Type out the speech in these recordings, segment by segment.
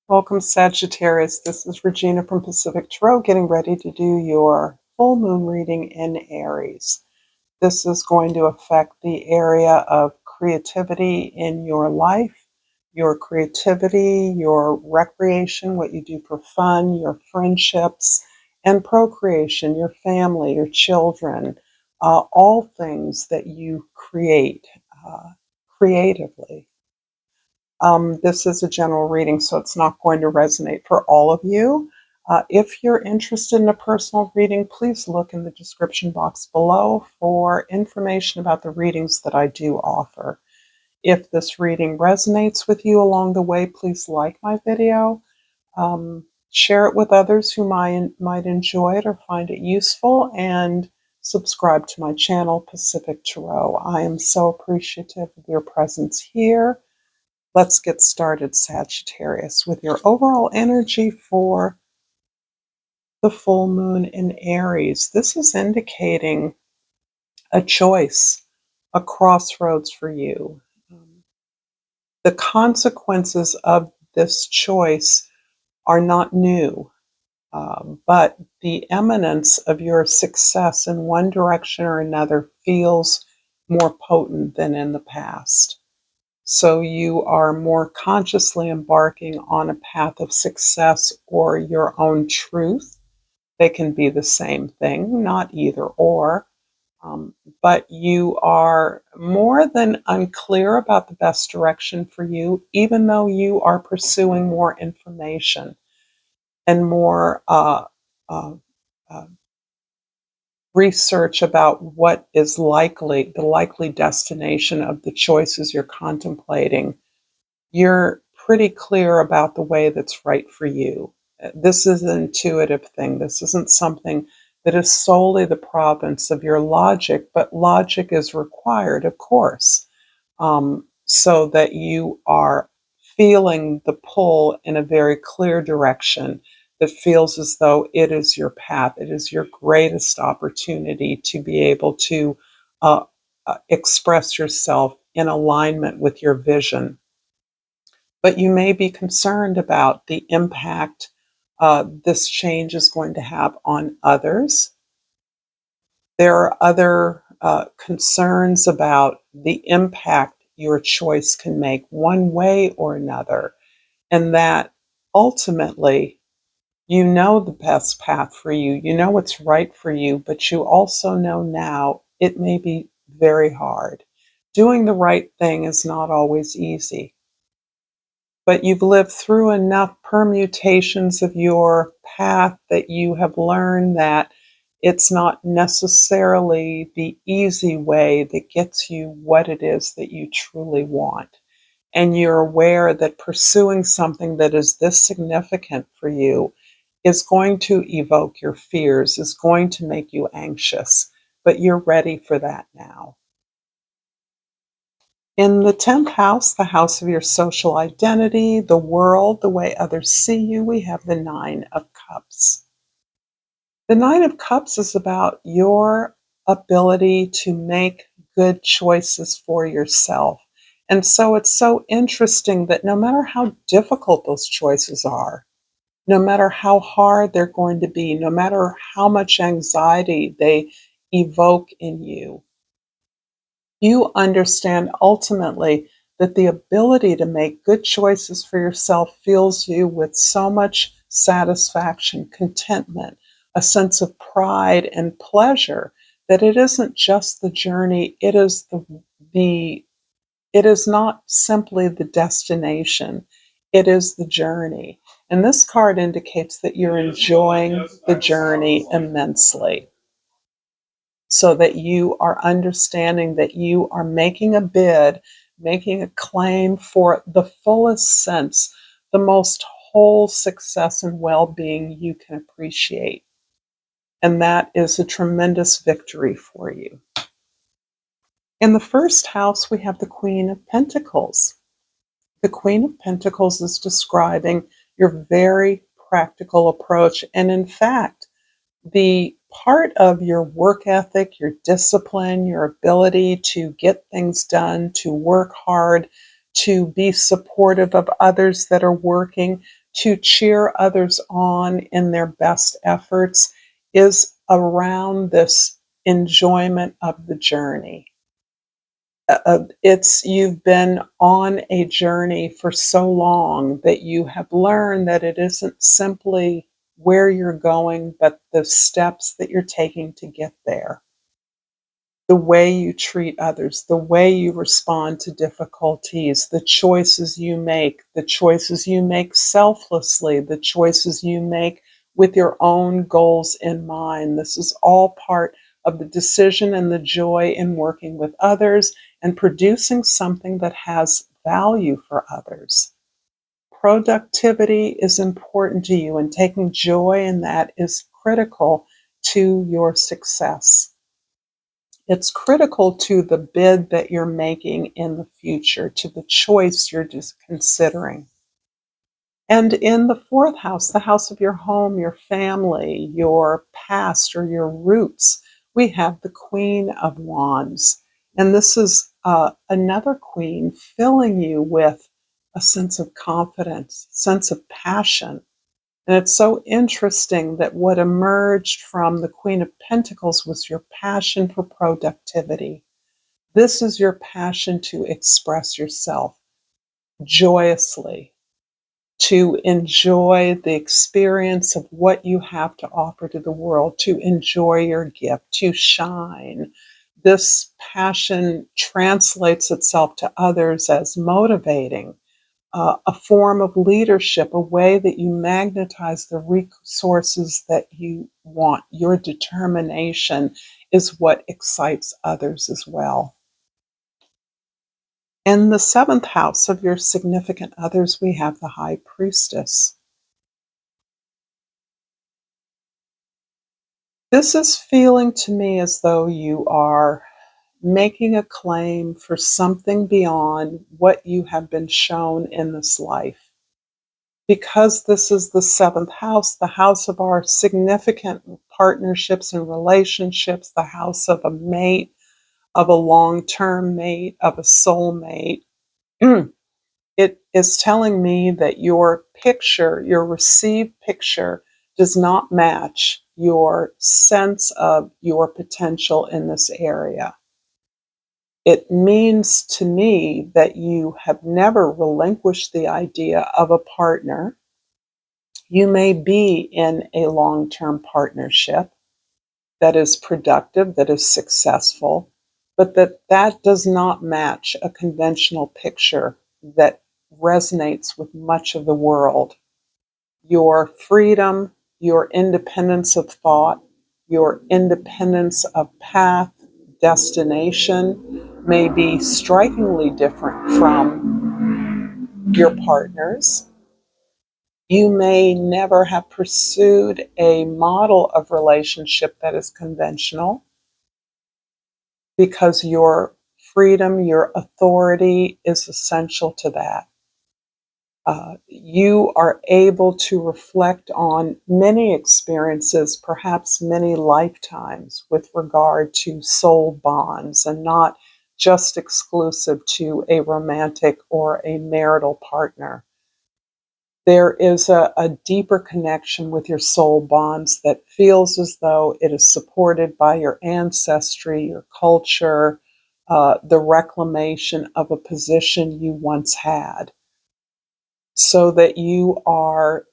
Welcome, Sagittarius. This is Regina from Pacific Tarot, getting ready to do your full moon reading in Aries. This is going to affect the area of creativity in your life, your creativity, your recreation, what you do for fun, your friendships, and procreation, your family, your children, all things that you create creatively. This is a general reading, so it's not going to resonate for all of you. If you're interested in a personal reading, please look in the description box below for information about the readings that I do offer. If this reading resonates with you along the way, please like my video, share it with others who might enjoy it or find it useful, and subscribe to my channel, Pacific Tarot. I am so appreciative of your presence here. Let's get started, Sagittarius, with your overall energy for the full moon in Aries. This is indicating a choice, a crossroads for you. The consequences of this choice are not new, but the eminence of your success in one direction or another feels more potent than in the past. So you are more consciously embarking on a path of success or your own truth. They can be the same thing, not either or. But you are more than unclear about the best direction for you, even though you are pursuing more information and more uh, uh, research about what is likely, the likely destination of the choices you're contemplating. You're pretty clear about the way that's right for you. This is an intuitive thing. This isn't something that is solely the province of your logic, but logic is required, of course, so that you are feeling the pull in a very clear direction that feels as though it is your path. It is your greatest opportunity to be able to express yourself in alignment with your vision. But you may be concerned about the impact this change is going to have on others. There are other concerns about the impact your choice can make one way or another, and that ultimately you know the best path for you, you know what's right for you, but you also know now it may be very hard. Doing the right thing is not always easy. But you've lived through enough permutations of your path that you have learned that it's not necessarily the easy way that gets you what it is that you truly want. And you're aware that pursuing something that is this significant for you is going to evoke your fears, is going to make you anxious, but you're ready for that now. In the 10th house, the house of your social identity, the world, the way others see you, we have the Nine of Cups. The Nine of Cups is about your ability to make good choices for yourself. And so it's so interesting that no matter how difficult those choices are, no matter how hard they're going to be, no matter how much anxiety they evoke in you, you understand ultimately that the ability to make good choices for yourself fills you with so much satisfaction, contentment, a sense of pride and pleasure that it isn't just the journey, the it is not simply the destination, it is the journey. And this card indicates that you're enjoying the journey immensely, so that you are understanding that you are making a bid, making a claim for the fullest sense, the most whole success and well being you can appreciate. And that is a tremendous victory for you. In the first house, we have the Queen of Pentacles. The Queen of Pentacles is describing your very practical approach. And in fact, the part of your work ethic, your discipline, your ability to get things done, to work hard, to be supportive of others that are working, to cheer others on in their best efforts, is around this enjoyment of the journey. It's you've been on a journey for so long that you have learned that it isn't simply where you're going, but the steps that you're taking to get there. The way you treat others, the way you respond to difficulties, the choices you make, selflessly, the choices you make with your own goals in mind. This is all part of the decision and the joy in working with others and producing something that has value for others. Productivity is important to you, and taking joy in that is critical to your success. It's critical to the bid that you're making in the future, to the choice you're just considering. And in the fourth house, the house of your home, your family, your past, or your roots, we have the Queen of Wands. And this is another queen filling you with a sense of confidence, sense of passion. And it's so interesting that what emerged from the Queen of Pentacles was your passion for productivity. This is your passion to express yourself joyously, to enjoy the experience of what you have to offer to the world, to enjoy your gift, to shine. This passion translates itself to others as motivating, a form of leadership, a way that you magnetize the resources that you want. Your determination is what excites others as well. In the seventh house of your significant others, we have the High Priestess. This is feeling to me as though you are making a claim for something beyond what you have been shown in this life. Because this is the seventh house, the house of our significant partnerships and relationships, the house of a mate, of a long-term mate, of a soulmate, it is telling me that your picture, your received picture, does not match your sense of your potential in this area. It means to me that you have never relinquished the idea of a partner. You may be in a long-term partnership that is productive, that is successful, but that does not match a conventional picture that resonates with much of the world. Your freedom, your independence of thought, your independence of path, destination may be strikingly different from your partner's. You may never have pursued a model of relationship that is conventional because your freedom, your authority is essential to that. You are able to reflect on many experiences, perhaps many lifetimes, with regard to soul bonds and not just exclusive to a romantic or a marital partner. There is a deeper connection with your soul bonds that feels as though it is supported by your ancestry, your culture, the reclamation of a position you once had, so that you are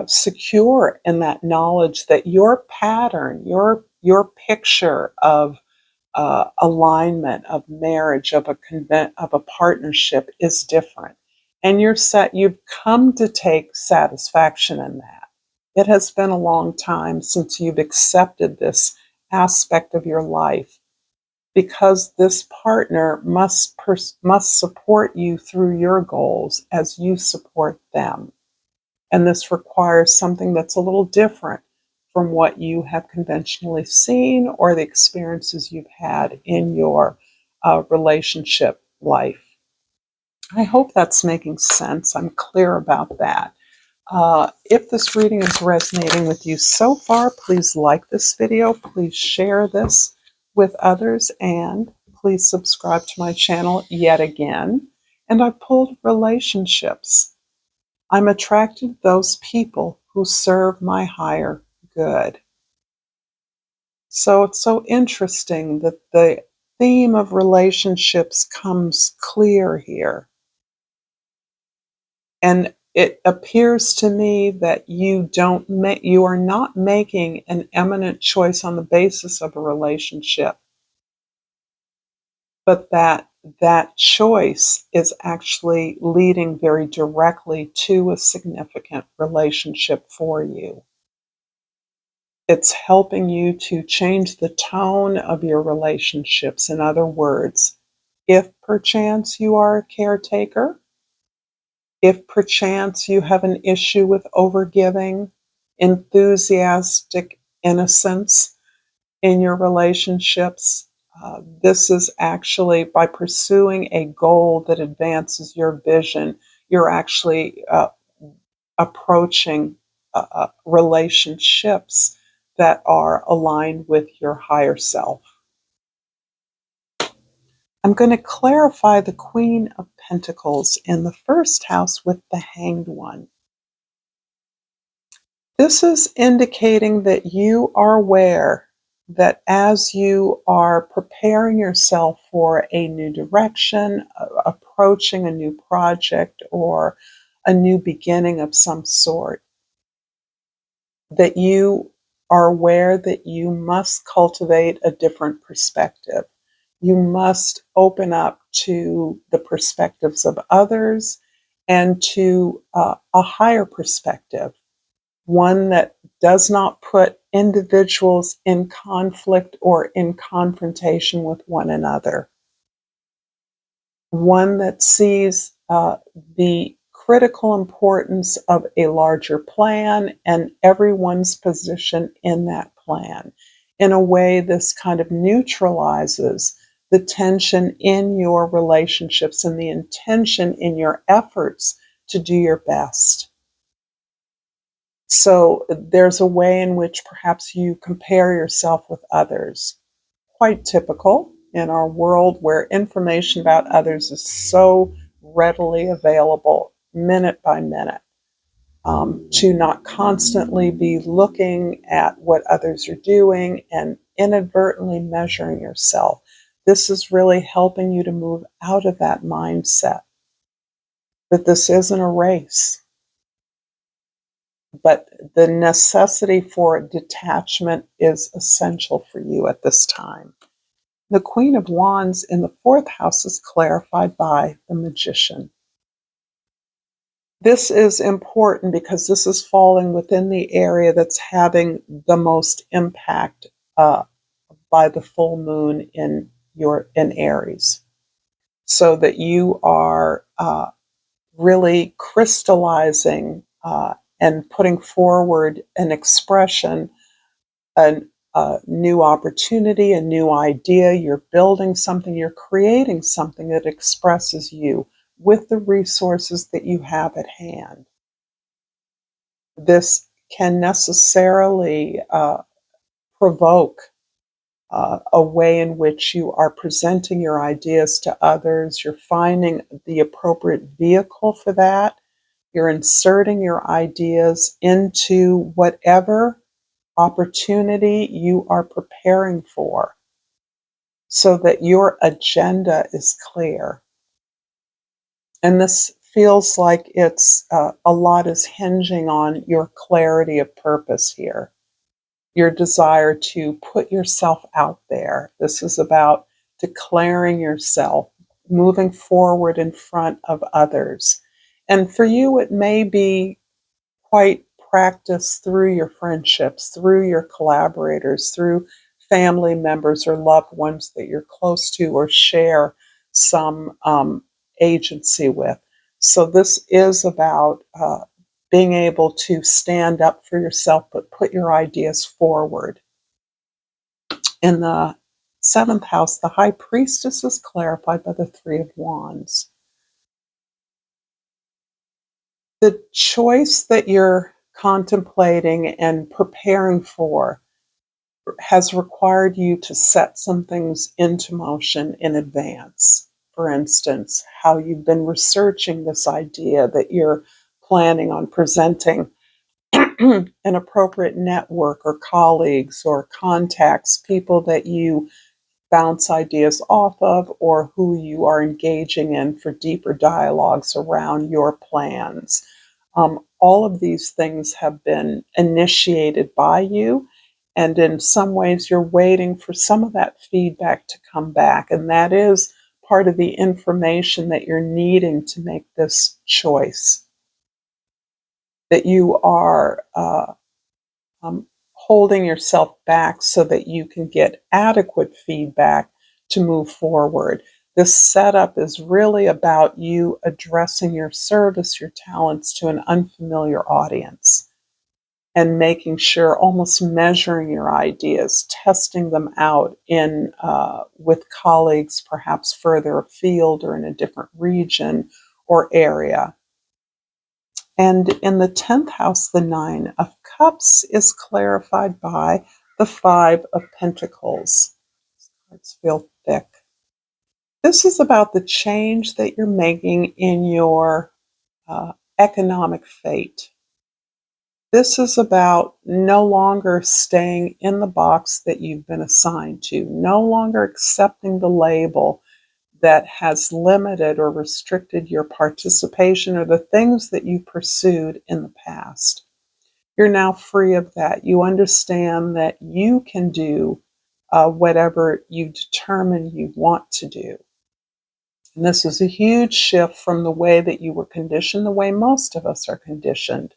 secure in that knowledge that your pattern, your picture of alignment, of marriage, of a partnership is different, and you've come to take satisfaction in that. It has been a long time since you've accepted this aspect of your life, because this partner must support you through your goals as you support them. And this requires something that's a little different from what you have conventionally seen or the experiences you've had in your relationship life. I hope that's making sense. I'm clear about that. If this reading is resonating with you so far, please like this video, please share this with others, and please subscribe to my channel yet again. And I pulled relationships. I'm attracted to those people who serve my higher good. So it's so interesting that the theme of relationships comes clear here. And it appears to me that you are not making an eminent choice on the basis of a relationship, but that choice is actually leading very directly to a significant relationship for you. It's helping you to change the tone of your relationships. In other words, if perchance you are a caretaker, if perchance you have an issue with overgiving, enthusiastic innocence in your relationships, this is actually by pursuing a goal that advances your vision, you're actually approaching relationships that are aligned with your higher self. I'm going to clarify the Queen of Pentacles in the first house with the Hanged One. This is indicating that you are aware that as you are preparing yourself for a new direction, approaching a new project, or a new beginning of some sort, that you are aware that you must cultivate a different perspective. You must open up to the perspectives of others and to a higher perspective, one that does not put individuals in conflict or in confrontation with one another, one that sees the critical importance of a larger plan and everyone's position in that plan. In a way, this kind of neutralizes the tension in your relationships and the intention in your efforts to do your best. So there's a way in which perhaps you compare yourself with others. Quite typical in our world where information about others is so readily available minute by minute. To not constantly be looking at what others are doing and inadvertently measuring yourself. This is really helping you to move out of that mindset that this isn't a race, but the necessity for detachment is essential for you at this time. The Queen of Wands in the fourth house is clarified by the Magician. This is important because this is falling within the area that's having the most impact by the full moon in Aries, so that you are really crystallizing and putting forward an expression, a new opportunity, a new idea. You're building something, you're creating something that expresses you with the resources that you have at hand. This can necessarily provoke a way in which you are presenting your ideas to others. You're finding the appropriate vehicle for that. You're inserting your ideas into whatever opportunity you are preparing for so that your agenda is clear. And this feels like it's a lot is hinging on your clarity of purpose here, your desire to put yourself out there. This is about declaring yourself, moving forward in front of others. And for you, it may be quite practiced through your friendships, through your collaborators, through family members or loved ones that you're close to or share some agency with. So this is about being able to stand up for yourself, but put your ideas forward. In the seventh house, the High Priestess is clarified by the Three of Wands. The choice that you're contemplating and preparing for has required you to set some things into motion in advance. for instance, how you've been researching this idea that you're planning on presenting, an appropriate network or colleagues or contacts, people that you bounce ideas off of or who you are engaging in for deeper dialogues around your plans. All of these things have been initiated by you, and in some ways, you're waiting for some of that feedback to come back, and that is part of the information that you're needing to make this choice. That you are holding yourself back so that you can get adequate feedback to move forward. This setup is really about you addressing your service, your talents to an unfamiliar audience and making sure, almost measuring your ideas, testing them out in with colleagues perhaps further afield or in a different region or area. And in the 10th house, the Nine of Cups is clarified by the Five of Pentacles. Cards feel thick. This is about the change that you're making in your economic fate. This is about no longer staying in the box that you've been assigned to, no longer accepting the label that has limited or restricted your participation or the things that you pursued in the past. You're now free of that. You understand that you can do whatever you determine you want to do. And this is a huge shift from the way that you were conditioned, the way most of us are conditioned.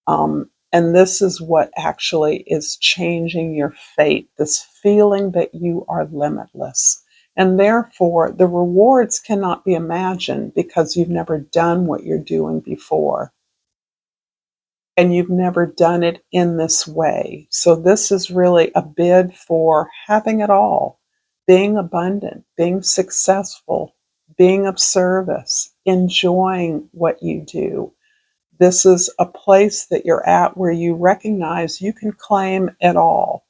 And this is what actually is changing your fate, this feeling that you are limitless. And therefore, the rewards cannot be imagined because you've never done what you're doing before. And you've never done it in this way. So this is really a bid for having it all, being abundant, being successful, being of service, enjoying what you do. This is a place that you're at where you recognize you can claim it all.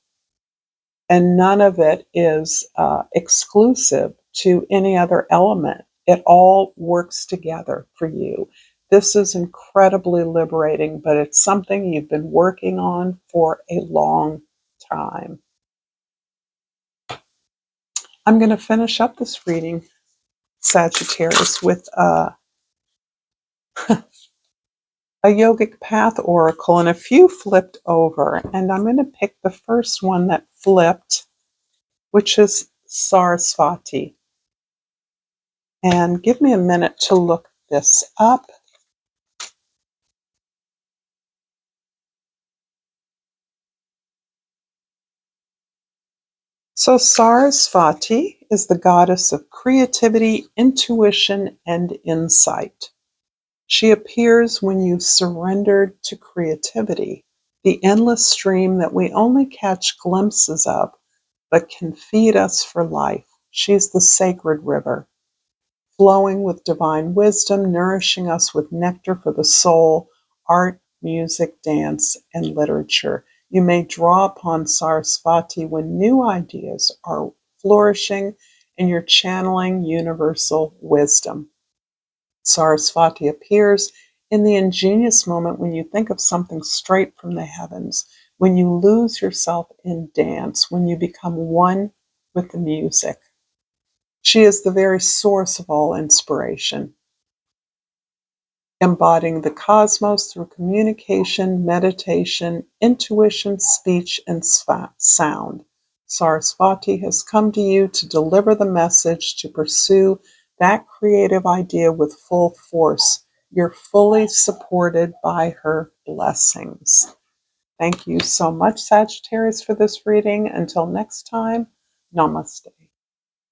And none of it is exclusive to any other element. It all works together for you. This is incredibly liberating, but it's something you've been working on for a long time. I'm going to finish up this reading, Sagittarius, with a yogic path oracle and a few flipped over. And I'm going to pick the first one that flipped, which is Sarasvati. And give me a minute to look this up. So Sarasvati is the goddess of creativity, intuition, and insight. She appears when you surrendered to creativity, the endless stream that we only catch glimpses of, but can feed us for life. She's the sacred river, flowing with divine wisdom, nourishing us with nectar for the soul, art, music, dance, and literature. You may draw upon Sarasvati when new ideas are flourishing and you're channeling universal wisdom. Sarasvati appears in the ingenious moment when you think of something straight from the heavens, when you lose yourself in dance, when you become one with the music. She is the very source of all inspiration, embodying the cosmos through communication, meditation, intuition, speech, and sound. Sarasvati has come to you to deliver the message to pursue that creative idea with full force. You're fully supported by her blessings. Thank you so much, Sagittarius, for this reading. Until next time, namaste.